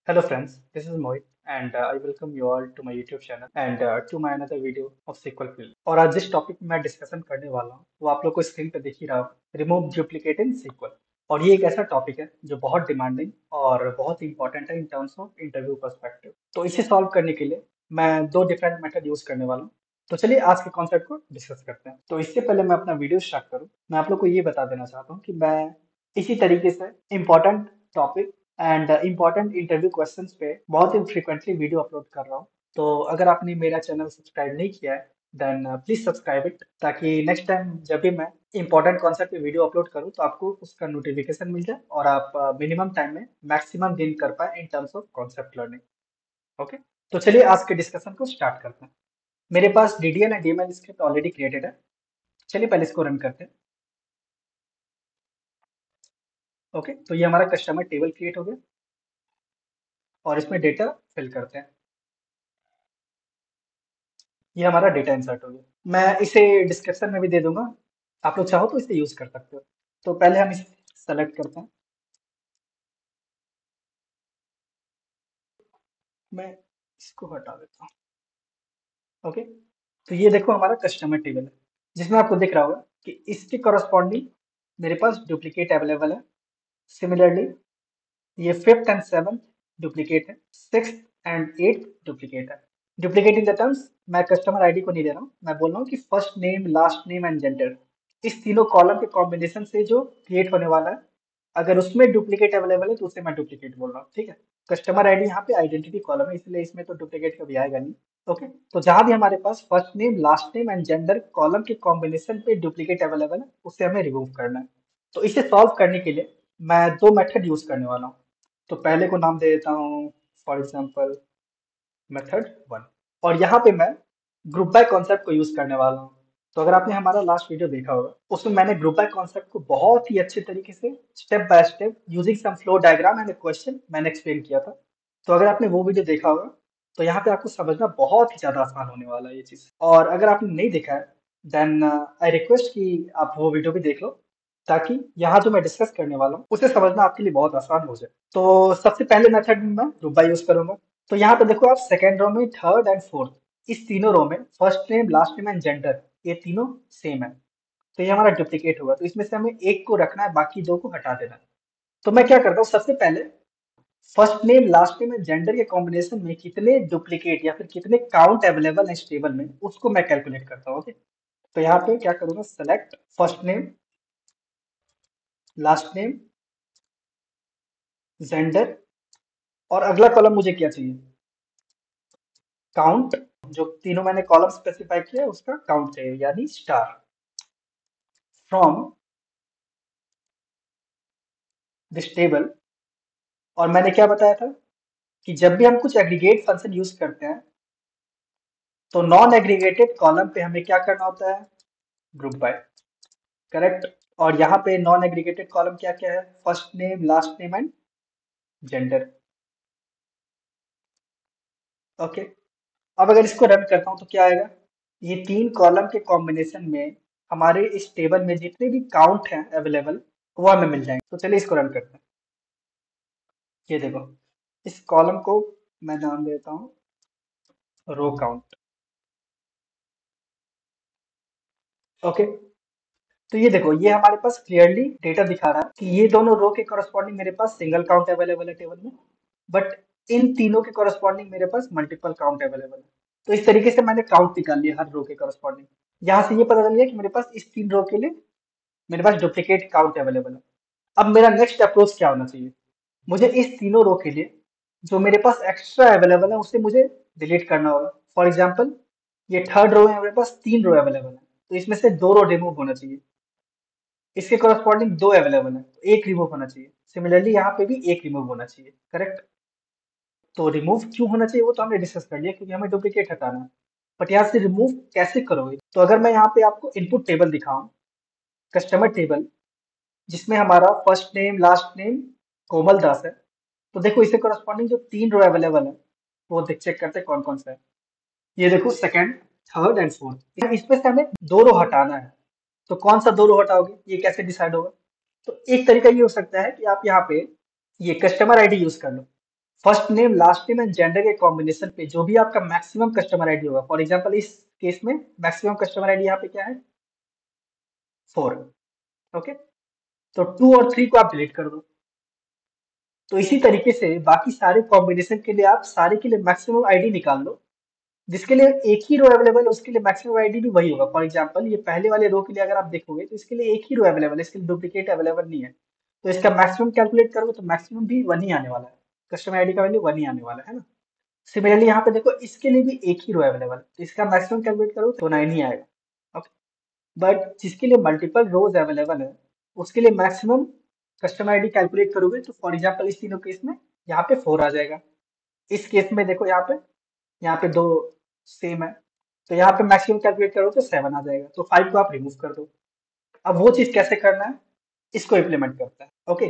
Hello friends, this is Mohit and I welcome you all to my YouTube channel and to my another video of SQL Field। और आज जिस topic पे मैं discussion करने वाला हूँ वो आप लोग को स्क्रीन पे दिख ही रहा हो, रिमूव डुप्लीकेट इन SQL। और ये एक ऐसा टॉपिक है जो बहुत डिमांडिंग और बहुत इंपॉर्टेंट है in terms of interview perspective. तो इसे सॉल्व करने के लिए मैं दो डिफरेंट मेथड यूज करने वाला हूँ। तो चलिए आज के कॉन्सेप्ट को डिस्कस करते हैं। तो इससे पहले मैं अपना वीडियो स्टार्ट करूँ, मैं आप लोग को ये बता देना चाहता हूँ कि मैं इसी तरीके से important topic and important interview questions पे बहुत ही फ्रिक्वेंटली वीडियो अपलोड कर रहा हूँ। तो अगर आपने मेरा चैनल सब्सक्राइब नहीं किया है देन प्लीज सब्सक्राइब इट, ताकि नेक्स्ट टाइम जब भी मैं इंपॉर्टेंट कॉन्सेप्ट पे वीडियो अपलोड करूँ तो आपको उसका नोटिफिकेशन मिल जाए और आप मिनिमम टाइम में मैक्सिमम गेन कर पाए in terms of concept learning. Okay, तो चलिए आज के डिस्कशन को स्टार्ट करते हैं। मेरे पास DDL and DML script already created है। चलिए पहले इसको रन करते हैं। ओके, तो ये हमारा कस्टमर टेबल क्रिएट हो गया और इसमें डेटा फिल करते हैं। ये हमारा डेटा इंसर्ट हो गया। मैं इसे डिस्क्रिप्शन में भी दे दूंगा, आप लोग चाहो तो इसे यूज कर सकते हो। तो पहले हम इसे सेलेक्ट करते हैं। मैं इसको हटा देता हूँ। ओके, तो ये देखो हमारा कस्टमर टेबल है जिसमें आपको दिख रहा होगा कि इसके करस्पॉन्डिंग मेरे पास डुप्लीकेट अवेलेबल है। सिमिलरली ये फिफ्थ एंड सेवन्थ डुप्लीकेट है, सिक्स एंड एट्थ डुप्लीकेट है। डुप्लीकेट इन द टर्म्स, मैं कस्टमर आईडी को नहीं दे रहा हूँ, मैं बोल रहा हूँ कि first name last name and gender इस तीनों कॉलम के कॉम्बिनेशन से जो क्रिएट होने वाला है, अगर उसमें डुप्लीकेट अवेलेबल है तो उसे मैं डुप्लीकेट बोल रहा हूँ। ठीक है, कस्टमर आईडी यहाँ पे आइडेंटिटी कॉलम है इसलिए इसमें तो डुप्लीकेट कभी आएगा नहीं। ओके, तो जहां भी हमारे पास first name last name and gender column के कॉम्बिनेशन पे डुप्लीकेट अवेलेबल है उसे हमें रिमूव करना है। तो इसे सॉल्व करने के लिए मैं दो मेथड यूज करने वाला हूँ। तो पहले को नाम दे देता हूँ फॉर एग्जाम्पल मेथड वन, और यहाँ पे मैं ग्रुप बाय कॉन्सेप्ट को यूज करने वाला हूँ। तो अगर आपने हमारा लास्ट वीडियो देखा होगा उसमें मैंने ग्रुप बाय कॉन्सेप्ट को बहुत ही अच्छे तरीके से step by step using some flow diagram and question मैंने एक्सप्लेन किया था। तो अगर आपने वो वीडियो देखा होगा तो यहाँ पे आपको समझना बहुत ही ज्यादा आसान होने वाला है ये चीज। और अगर आपने नहीं देखा है देन आई रिक्वेस्ट कि आप वो वीडियो भी देख लो, ताकि यहाँ जो मैं डिस्कस करने वाला हूँ उसे समझना आपके लिए बहुत आसान हो जाए। तो सबसे पहले मेथड में मैं ग्रुप बाय यूज करूंगा। तो यहाँ पे देखो आप सेकेंड रो में थर्ड एंड फोर्थ इस तीनों रो में first name last name and gender ये तीनों सेम है। तो ये हमारा डुप्लीकेट होगा, तो इसमें से हमें एक को रखना है, बाकी दो को हटा देना है। तो मैं क्या करता हूँ, सबसे पहले first name last name and gender के कॉम्बिनेशन में कितने डुप्लीकेट या फिर कितने काउंट अवेलेबल है इस टेबल में उसको मैं कैलकुलेट करता हूँ। ओके, तो यहाँ पे क्या करूंगा, select first name last name gender, और अगला कॉलम मुझे क्या चाहिए, काउंट। जो तीनों मैंने कॉलम स्पेसिफाई किया है उसका काउंट चाहिए, यानी स्टार फ्रॉम दिस टेबल। और मैंने क्या बताया था कि जब भी हम कुछ एग्रीगेट फंक्शन यूज करते हैं तो नॉन एग्रीगेटेड कॉलम पे हमें क्या करना होता है, ग्रुप बाय। करेक्ट, और यहाँ पे नॉन एग्रीगेटेड कॉलम क्या क्या है, first name last name and gender. Okay, अब अगर इसको रन करता हूँ तो क्या आएगा, ये तीन कॉलम के कॉम्बिनेशन में हमारे इस टेबल में जितने भी काउंट हैं अवेलेबल वो हमें मिल जाएंगे। तो चलिए इसको रन करते हैं। ये देखो, इस कॉलम को मैं नाम देता हूँ रो काउंट। ओके, तो ये देखो ये हमारे पास क्लियरली डेटा दिखा रहा है कि ये दोनों रो के कॉरस्पॉन्डिंग मेरे पास सिंगल काउंट अवेलेबल है टेबल में, बट इन तीनों के कॉरस्पॉन्डिंग मेरे पास मल्टीपल काउंट अवेलेबल है। तो इस तरीके से मैंने काउंट निकाल लिया हर रो के कॉरस्पॉन्डिंग। यहाँ से ये पता चल गया कि मेरे पास इस तीन रो के लिए मेरे पास डुप्लीकेट काउंट अवेलेबल है। अब मेरा नेक्स्ट अप्रोच क्या होना चाहिए, मुझे इस तीनों रो के लिए जो मेरे पास एक्स्ट्रा अवेलेबल है उसे मुझे डिलीट करना होगा। फॉर एग्जाम्पल ये थर्ड रो है, मेरे पास तीन रो अवेलेबल है तो इसमें से दो रो रिमूव होना चाहिए, इसके कॉरस्पॉन्डिंग दो अवेलेबल है तो एक रिमूव होना चाहिए। सिमिलरली यहाँ पे भी एक रिमूव होना चाहिए। करेक्ट, तो रिमूव क्यों होना चाहिए वो तो हमने डिस्कस कर लिया, क्योंकि हमें डुप्लीकेट हटाना है। बट यहाँ से रिमूव कैसे करोगे, तो अगर मैं यहाँ पे आपको इनपुट टेबल दिखाऊं, कस्टमर टेबल, जिसमें हमारा फर्स्ट नेम लास्ट नेम कोमल दास है, तो देखो इससे कॉरस्पॉन्डिंग जो तीन रो अवेलेबल है वो देख चेक करते हैं कौन कौन सा है। ये देखो सेकंड थर्ड एंड फोर्थ, इसमें से हमें दो रो हटाना है। तो कौन सा दो रो हटाओगे ये कैसे डिसाइड होगा, तो एक तरीका ये हो सकता है कि आप यहाँ पे ये कस्टमर आईडी यूज कर लो। First name last name and gender के कॉम्बिनेशन पे जो भी आपका मैक्सिमम कस्टमर आईडी होगा, फॉर एग्जांपल इस केस में मैक्सिमम कस्टमर आईडी यहाँ पे क्या है, 4। ओके, तो 2 और 3 को आप डिलीट कर दो। तो इसी तरीके से बाकी सारे कॉम्बिनेशन के लिए आप सारे के लिए मैक्सिमम आईडी निकाल लो, जिसके लिए एक ही रो अवेलेबल है उसके लिए मैक्सिमम आईडी भी वही होगा। फॉर एग्जांपल ये पहले वाले रो के लिए अगर आप देखोगे तो इसके लिए एक ही रो अवेलेबल है, इसके लिए डुप्लीकेट अवेलेबल नहीं है। तो इसका मैक्सिमम कैलकुलेट करोगे तो मैक्सिमम भी 1 ही आने वाला है, कस्टमर आईडी का वैल्यू 1 ही आने वाला है ना। सिमिलरली यहाँ पे देखो इसके लिए भी एक ही रो अवेलेबल है, तो इसका मैक्सिमम कैलकुलेट करो तो 9 ही आएगा। ओके, बट जिसके लिए मल्टीपल रोज अवेलेबल है उसके लिए मैक्सिमम कस्टमर आईडी कैलकुलेट करोगे तो फॉर एग्जांपल इस तीनों केस में यहाँ पे 4 आ जाएगा। इस केस में देखो यहाँ पे दो सेम है, तो यहाँ पे मैक्सिमम कैलकुलेट करो तो 7 आ जाएगा, तो 5 को आप रिमूव कर दो। अब वो चीज कैसे करना है, इसको इम्प्लीमेंट करता है। ओके,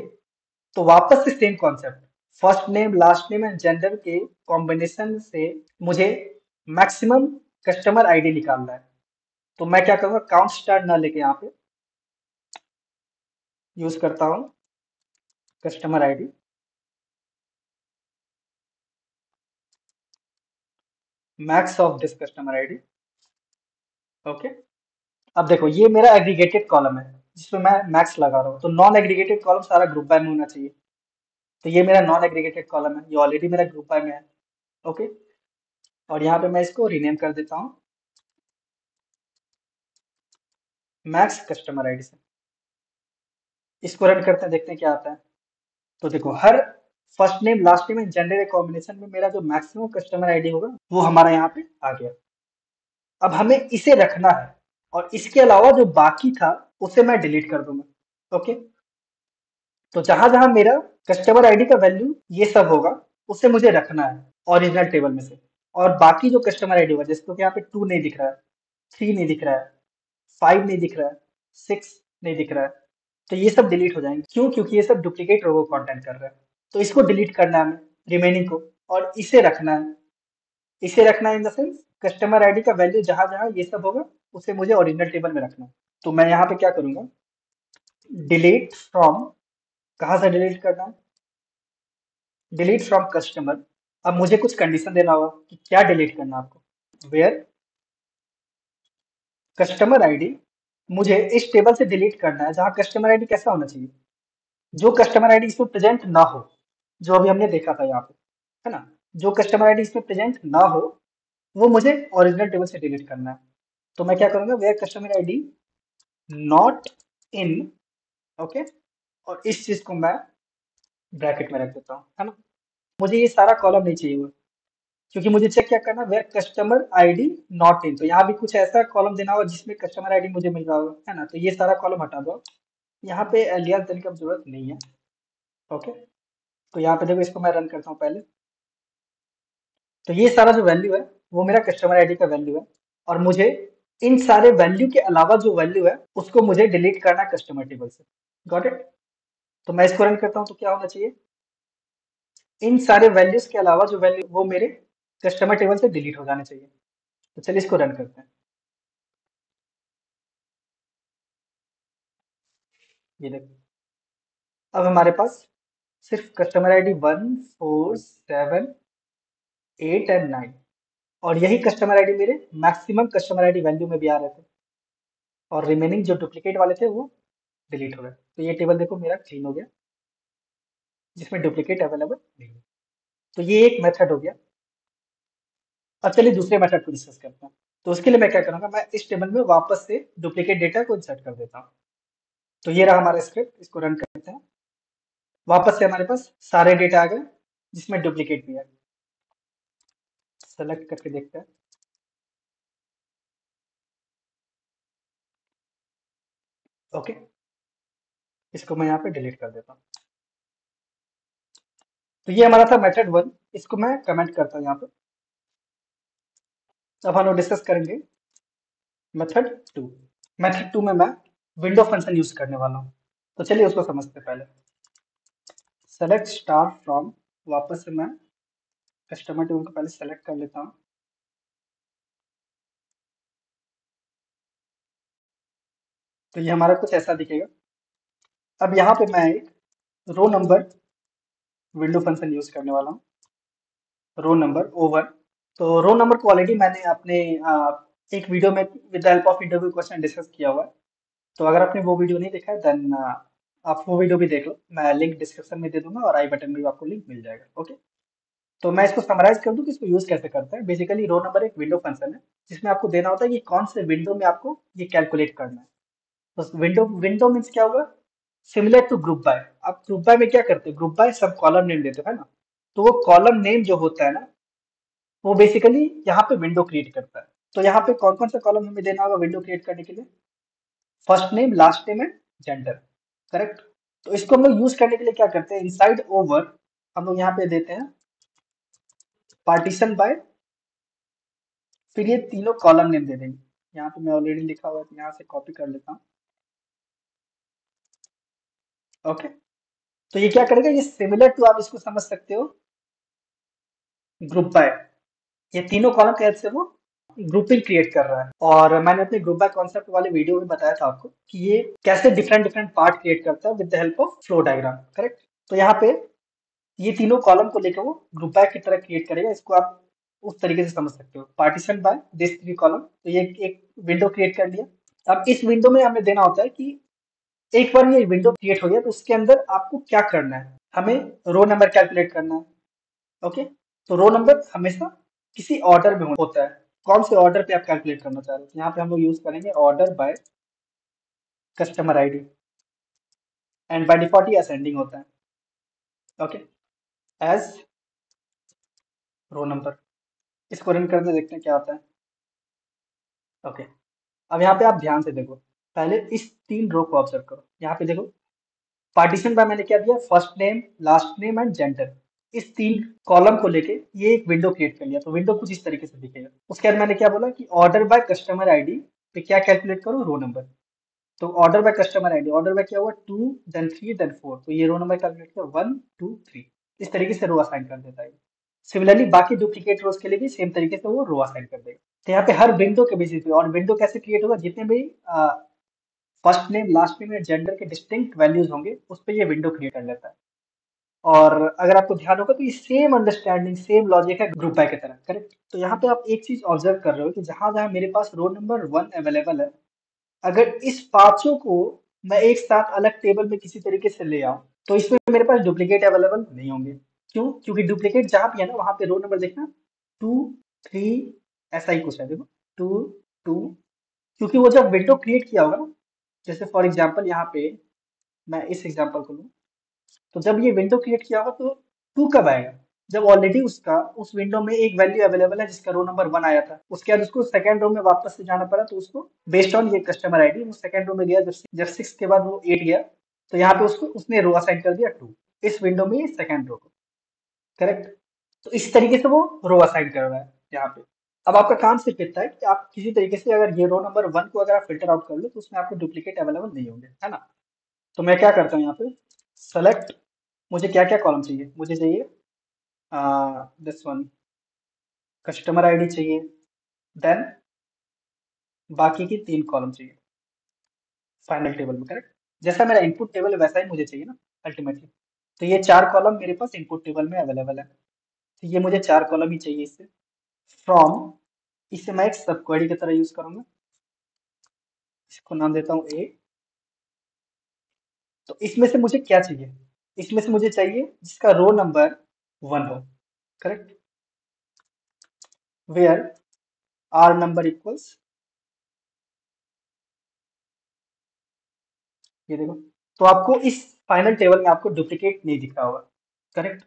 तो वापस से same concept, first name last name and gender के कॉम्बिनेशन से मुझे मैक्सिमम कस्टमर आईडी निकालना है। तो मैं क्या करूंगा, काउंट स्टार न लेके यहाँ पे यूज करता हूँ customer ID, max of this customer ID. Okay, अब देखो ये मेरा एग्रीगेटेड कॉलम है जिसमें मैं मैक्स लगा रहा हूँ, तो नॉन एग्रीगेटेड कॉलम सारा ग्रुप बाय में होना चाहिए। तो ये मेरा नॉन एग्रीगेटेड कॉलम है, ये ऑलरेडी मेरा ग्रुप बाय में है। ओके, और यहाँ पे मैं इसको रीनेम कर देता हूँ मैक्स कस्टमर आईडी से। इसको रन करते हैं, देखते हैं क्या आता है। तो देखो हर first name last name and gender के कॉम्बिनेशन में मेरा जो मैक्सिमम कस्टमर आईडी होगा वो हमारा यहाँ पे आ गया। अब हमें इसे रखना है और इसके अलावा जो बाकी था उसे मैं डिलीट कर दूंगा। ओके, तो जहां जहां मेरा कस्टमर आईडी का वैल्यू ये सब होगा उसे मुझे रखना है ओरिजिनल टेबल में से, और बाकी जो कस्टमर आईडी होगा जिसको कि यहाँ पे 2 नहीं दिख रहा है, 3 नहीं दिख रहा है, 5 नहीं दिख रहा है, 6 नहीं दिख रहा है, तो ये सब डिलीट हो जाएंगे। क्यों? क्योंकि ये सब डुप्लीकेट रो को कंटेंट कर रहा है। तो इसको डिलीट करना है हमें, रिमेनिंग को, और इसे रखना है। इसे रखना है in the sense customer ID का वैल्यू जहां जहां ये सब होगा उसे मुझे ओरिजिनल टेबल में रखना है। तो मैं यहाँ पे क्या करूंगा, डिलीट फ्रॉम, कहाँ से डिलीट करना है, डिलीट फ्रॉम कस्टमर। अब मुझे कुछ कंडीशन देना होगा कि क्या डिलीट करना है आपको, वेयर कस्टमर आईडी मुझे इस टेबल से डिलीट करना है जहां कस्टमर आईडी कैसा होना चाहिए, जो कस्टमर आईडी इसमें प्रेजेंट ना हो, जो अभी हमने देखा था यहाँ पे, है ना, जो कस्टमर आईडी इसमें प्रेजेंट ना हो वो मुझे ओरिजिनल टेबल से डिलीट करना है। तो मैं क्या करूंगा, where customer ID not in. Okay, और इस चीज को मैं ब्रैकेट में रख देता हूँ, है ना। मुझे ये सारा कॉलम नहीं चाहिए हुआ, क्योंकि मुझे चेक क्या करना है, where customer ID not in, तो यहाँ भी कुछ ऐसा कॉलम देना होगा जिसमें कस्टमर आईडी मुझे मिल रहा होगा, है ना। तो ये सारा कॉलम हटा दो, यहाँ पे एलियास देने की जरूरत नहीं है। ओके, तो यहाँ पे देखो इसको मैं रन करता हूँ पहले। तो ये सारा जो वैल्यू है वो मेरा कस्टमर आईडी का वैल्यू है, और मुझे इन सारे वैल्यू के अलावा जो वैल्यू है उसको मुझे डिलीट करना है कस्टमर टेबल से। Got it. तो मैं इसको रन करता हूँ तो क्या होना चाहिए, इन सारे वैल्यूज के अलावा जो वैल्यू वो मेरे कस्टमर टेबल से डिलीट हो जाने चाहिए। तो चलिए इसको रन करते हैं। ये देखो, अब हमारे पास सिर्फ कस्टमर आईडी 1 4 7 8 एंड 9, और यही कस्टमर आईडी मेरे मैक्सिमम कस्टमर आईडी वैल्यू में भी आ रहे थे, और रिमेनिंग जो डुप्लीकेट वाले थे वो डिलीट हो गए। तो ये टेबल देखो मेरा क्लीन हो गया, जिसमें डुप्लीकेट अवेलेबल नहीं है। तो ये एक मेथड हो गया। अब चलिए दूसरे मेथड को डिस्कस करते हैं। तो उसके लिए मैं क्या करूंगा, मैं इस टेबल में वापस से डुप्लीकेट डेटा को इंसर्ट कर देता हूँ। तो ये रहा हमारा स्क्रिप्ट, इसको रन करते हैं। वापस से हमारे पास सारे डेटा आ गए जिसमें डुप्लीकेट भी है। सेलेक्ट करके देखते हैं। ओके, इसको मैं यहाँ पे डिलीट कर देता हूँ। तो ये हमारा था मेथड 1, इसको मैं कमेंट करता हूँ यहाँ पे। अब हम लोग डिस्कस करेंगे मेथड 2। मेथड 2 में मैं विंडो फंक्शन यूज करने वाला हूँ। तो चलिए उसको समझते हैं पहले। सेलेक्ट स्टार फ्रॉम, वापस से मैं कस्टमर टेबल को पहले सेलेक्ट कर लेता हूँ। तो ये हमारा कुछ ऐसा दिखेगा। अब यहाँ पे मैं एक row number window function use करने वाला हूँ। Row number over. तो रो नंबर को ऑलरेडी मैंने अपने एक वीडियो में with the help of interview question discuss किया हुआ है। तो अगर आपने वो वीडियो नहीं देखा है देन आप वो वीडियो भी देख लो, मैं लिंक डिस्क्रिप्शन में दे दूंगा और आई बटन में भी आपको लिंक मिल जाएगा। ओके, तो मैं इसको समराइज कर दूं कि इसको यूज कैसे करते हैं। बेसिकली रो नंबर एक विंडो फंक्शन है जिसमें आपको देना होता है कि कौन से विंडो में आपको ये कैलकुलेट करना है। तो विंडो विंडो मीन्स क्या होगा, सिमिलर टू ग्रुप बाय। आप ग्रुप बाय में क्या करते हैं, ग्रुप बाय सब कॉलम नेम देते हो है ना। तो वो कॉलम नेम जो होता है ना, वो बेसिकली यहाँ पे विंडो क्रिएट करता है। तो यहाँ पे कौन कौन सा कॉलम हमें देना होगा विंडो क्रिएट करने के लिए, first name last name and gender, correct. तो इसको हम लोग यूज करने के लिए क्या करते हैं, इनसाइड ओवर हम लोग यहाँ पे देते हैं पार्टीशन बाय, फिर ये तीनों कॉलम नेम दे देंगे। यहाँ पे मैं ऑलरेडी लिखा हुआ है तो यहाँ से कॉपी कर लेता हूँ। ओके, तो ये क्या करेगा, ये सिमिलर टू आप इसको समझ सकते हो ग्रुप बाय। ये तीनों कॉलम कैसे वो ग्रुपिंग क्रिएट कर रहा है। और मैंने अपने ग्रुप बाय कॉन्सेप्ट वाले वीडियो में बताया था आपको कि ये कैसे डिफरेंट डिफरेंट पार्ट क्रिएट करता है with the help of flow diagram, correct. तो यहाँ पे ये तीनों कॉलम को लेकर वो ग्रुप बाय की तरह क्रिएट करेगा। इसको आप उस तरीके से समझ सकते हो, partition by this three column. तो ये एक विंडो क्रिएट कर लिया। अब इस विंडो में हमें देना होता है कि एक बार ये विंडो क्रिएट हो गया तो उसके अंदर आपको क्या करना है, हमें रो नंबर कैलकुलेट करना है। ओके, तो रो नंबर हमेशा किसी ऑर्डर में होता है। कौन से ऑर्डर पे आप कैलकुलेट करना चाह रहे हो, तो यहाँ पे हम लोग यूज करेंगे order by customer ID, and by default ये असेंडिंग होता है। Okay, as row number. इसको रन करके देखते हैं क्या होता है। ओके, अब यहाँ पे आप ध्यान से देखो, पहले इस तीन रो को ऑब्जर्व करो। यहाँ पे देखो पार्टीशन बाय मैंने क्या दिया, first name last name and gender. इस तीन कॉलम को लेके ये एक विंडो क्रिएट कर लिया। तो विंडो कुछ इस तरीके से दिखेगा। उसके बाद मैंने क्या बोला कि ऑर्डर बाय कस्टमर आईडी पे क्या कैलकुलेट करो, रो नंबर। तो order by customer ID, order by क्या हुआ, 2 देन 3 देन 4। तो ये रो नंबर कैलकुलेट किया 1 2 3। इस तरीके से रो असाइन कर देता है। सिमिलरली बाकी डुप्लीकेट रोज के लिए भी सेम तरीके से वो रो असाइन कर देगा। तो यहाँ पे हर विंडो के बेसिस पे, और विंडो कैसे क्रिएट होगा, जितने भी फर्स्ट नेम लास्ट नेम या जेंडर के डिस्टिंक्ट वैल्यूज होंगे उस पर ये विंडो क्रिएट कर लेता है। और अगर आपको ध्यान होगा तो ये सेम अंडरस्टैंडिंग सेम लॉजिक है ग्रुप बाय की तरह, करेक्ट। तो यहाँ पे आप एक चीज ऑब्जर्व कर रहे हो कि जहां जहां मेरे पास रो नंबर 1 अवेलेबल है, अगर इस पांचों को मैं एक साथ अलग टेबल में किसी तरीके से ले आऊं तो इसमें मेरे पास डुप्लीकेट अवेलेबल नहीं होंगे। क्यों, क्योंकि डुप्लीकेट जहां भी है ना वहां पे रो नंबर देखना 2 3 ऐसा ही कुछ है, देखो 2 2। क्योंकि वो जब विंडो क्रिएट किया होगा ना, जैसे फॉर एग्जाम्पल यहाँ पे मैं इस एग्जाम्पल को लूँ, तो जब ये विंडो क्रिएट किया होगा तो 2 कब आएगा, जब ऑलरेडी उसका उस विंडो में एक वैल्यू अवेलेबल है जिसका रो नंबर 1 आया था। उसके बाद उसको सेकंड रो में वापस से जाना पड़ा, तो उसको बेस्ड ऑन ये कस्टमर आईडी वो सेकंड रो में गया। जब 6 के बाद वो 8 गया, तो यहाँ पे उसको उसने रो असाइन कर दिया 2 इस विंडो में सेकंड रो को, करेक्ट। तो इस तरीके से वो रो असाइन कर रहा है यहाँ पे। अब आपका काम सिर्फ इतना है कि आप किसी तरीके से अगर ये रो नंबर 1 को अगर आप फिल्टर आउट कर लो तो उसमें आपको डुप्लीकेट अवेलेबल नहीं होंगे, है ना। तो मैं क्या करता हूँ यहाँ पे, सेलेक्ट, मुझे क्या क्या कॉलम चाहिए, मुझे चाहिए दिस वन कस्टमर आईडी चाहिए, देन बाकी की 3 कॉलम चाहिए फाइनल टेबल में, करेक्ट। जैसा मेरा इनपुट टेबल है वैसा ही मुझे चाहिए ना अल्टीमेटली। तो ये 4 कॉलम मेरे पास इनपुट टेबल में अवेलेबल है। तो ये मुझे 4 कॉलम ही चाहिए इससे। फ्रॉम, इसे मैं एक सब क्वेरी की तरह यूज करूंगा। इसको नाम देता हूँ ए। तो इसमें से मुझे क्या चाहिए, इसमें से मुझे चाहिए जिसका रो नंबर 1 हो, correct. Where are number equals, ये देखो, तो आपको इस फाइनल टेबल में आपको डुप्लीकेट नहीं दिख रहा होगा, करेक्ट।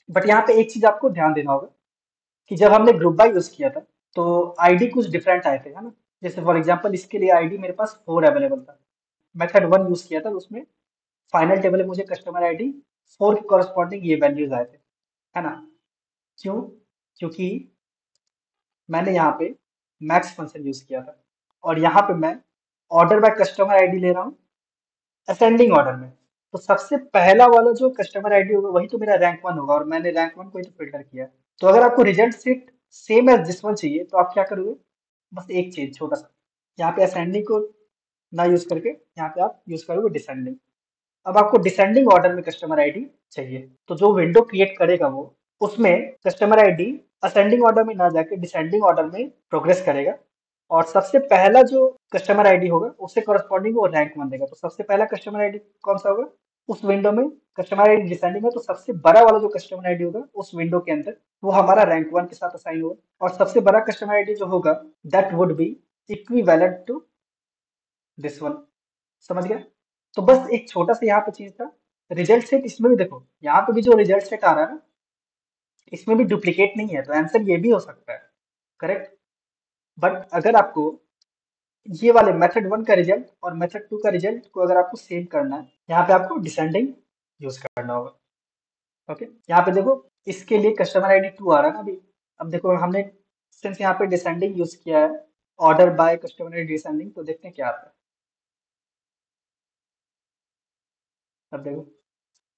बट यहाँ पे एक चीज आपको ध्यान देना होगा कि जब हमने ग्रुप बाय यूज किया था तो आईडी कुछ डिफरेंट आए थे, है ना। जैसे फॉर एग्जांपल इसके लिए आईडी मेरे पास 4 अवेलेबल था। मेथड 1 यूज किया था तो उसमें फाइनल टेबल में मुझे कस्टमर आईडी 4 के कॉरस्पॉन्डिंग ये वैल्यूज आए थे, है ना। क्यों, क्योंकि मैंने यहाँ पे मैक्स फंक्शन यूज किया था और यहाँ पे मैं ऑर्डर बाय कस्टमर आईडी ले रहा हूँ असेंडिंग ऑर्डर में। तो सबसे पहला वाला जो कस्टमर आईडी होगा वही तो मेरा रैंक 1 होगा और मैंने रैंक 1 को ही तो फिल्टर किया है। तो अगर आपको result set same as this one चाहिए तो आप क्या करोगे, बस एक चीज छोटा सा, यहाँ पे असेंडिंग को ना यूज करके यहाँ पे आप यूज करोगे डिसेंडिंग। अब आपको डिसेंडिंग ऑर्डर में कस्टमर आईडी चाहिए, तो जो विंडो क्रिएट करेगा वो उसमें कस्टमर आईडी असेंडिंग ऑर्डर में ना जाके डिसेंडिंग ऑर्डर में प्रोग्रेस करेगा, और सबसे पहला जो कस्टमर आईडी होगा उससे करस्पॉन्डिंग वो रैंक वन देगा। तो सबसे पहला कस्टमर आईडी कौन सा होगा उस विंडो में, कस्टमर आईडी डिसेंडिंग है तो सबसे बड़ा वाला जो कस्टमर आईडी होगा उस विंडो के अंदर वो हमारा रैंक वन के साथ असाइन होगा, और सबसे बड़ा कस्टमर आईडी जो होगा that would be equivalent to this one. समझ गया? तो बस एक छोटा सा यहाँ पे चीज था। रिजल्ट सेट इसमें भी देखो, यहाँ पे भी जो रिजल्ट सेट आ रहा है ना, इसमें भी डुप्लीकेट नहीं है, तो आंसर ये भी हो सकता है करेक्ट। बट अगर आपको ये वाले मेथड वन का रिजल्ट और मेथड टू का रिजल्ट को अगर आपको सेव करना है, यहाँ पे आपको डिसेंडिंग यूज करना होगा। ओके, यहाँ पे देखो इसके लिए कस्टमर आईडी टू आ रहा है ना अभी। अब देखो हमने सिंस यहाँ पे डिसेंडिंग यूज किया है, order by customer ID descending, तो देखते हैं क्या आता है। अब देखो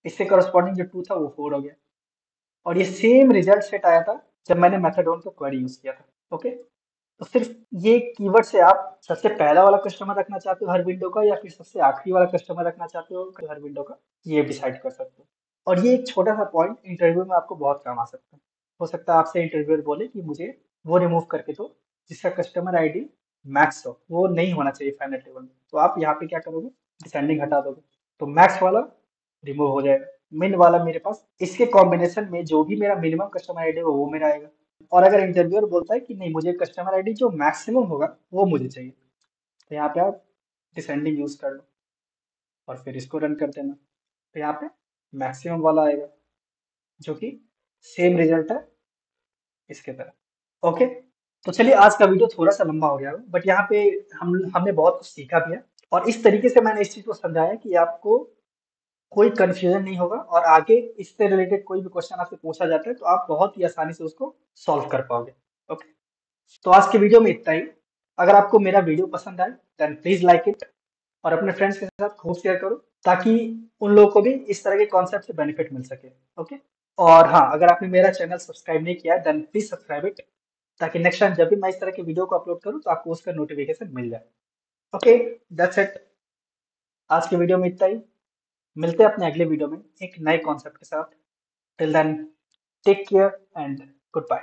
इससे करस्पॉन्डिंग जो टू था वो फोर हो गया, और ये सेम रिजल्ट सेट आया था जब मैंने मेथड वन का क्वेरी यूज किया था। ओके, तो सिर्फ ये कीवर्ड से आप सबसे पहला वाला कस्टमर रखना चाहते हो हर विंडो का, या फिर सबसे आखिरी वाला कस्टमर रखना चाहते हो हर विंडो का, ये डिसाइड कर सकते हो। और ये एक छोटा सा पॉइंट इंटरव्यू में आपको बहुत काम आ सकता है। हो सकता है आपसे इंटरव्यूअर बोले कि मुझे वो रिमूव करके दो जिसका कस्टमर आईडी मैक्स हो, वो नहीं होना चाहिए फाइनल टेबल में, तो आप यहाँ पे क्या करोगे, डिसेंडिंग हटा दोगे, तो मैक्स वाला रिमूव हो जाएगा। मिन वाला मेरे पास इसके कॉम्बिनेशन में जो भी मेरा मिनिमम कस्टमर आईडी होगा वो मेरा आएगा। और अगर इंटरव्यूअर बोलता है कि नहीं मुझे कस्टमर आईडी जो मैक्सिमम होगा वो मुझे चाहिए, तो यहाँ पे आप डिसेंडिंग यूज कर लो और फिर इसको रन कर देना, तो यहाँ पे मैक्सिमम वाला आएगा जो कि सेम रिजल्ट है इसके तरह। ओके, तो चलिए आज का वीडियो थोड़ा सा लंबा हो गया, बट यहाँ पे हमने बहुत कुछ सीखा भी है, और इस तरीके से मैंने इस चीज को समझाया कि आपको कोई कंफ्यूजन नहीं होगा, और आगे इससे रिलेटेड कोई भी क्वेश्चन आपसे पूछा जाता है तो आप बहुत ही आसानी से उसको सॉल्व कर पाओगे। ओके, तो आज के वीडियो में इतना ही। अगर आपको मेरा वीडियो पसंद आए देन प्लीज लाइक इट, और अपने फ्रेंड्स के साथ खूब शेयर करो ताकि उन लोगों को भी इस तरह के कॉन्सेप्ट से बेनिफिट मिल सके। ओके, और हाँ, अगर आपने मेरा चैनल सब्सक्राइब नहीं किया है देन प्लीज सब्सक्राइब इट, ताकि नेक्स्ट टाइम जब भी मैं इस तरह के वीडियो को अपलोड करूँ तो आपको उसका नोटिफिकेशन मिल जाए। ओके, दैट्स इट, आज के वीडियो में इतना ही। मिलते हैं अपने अगले वीडियो में एक नए कॉन्सेप्ट के साथ। Till then take care and good bye.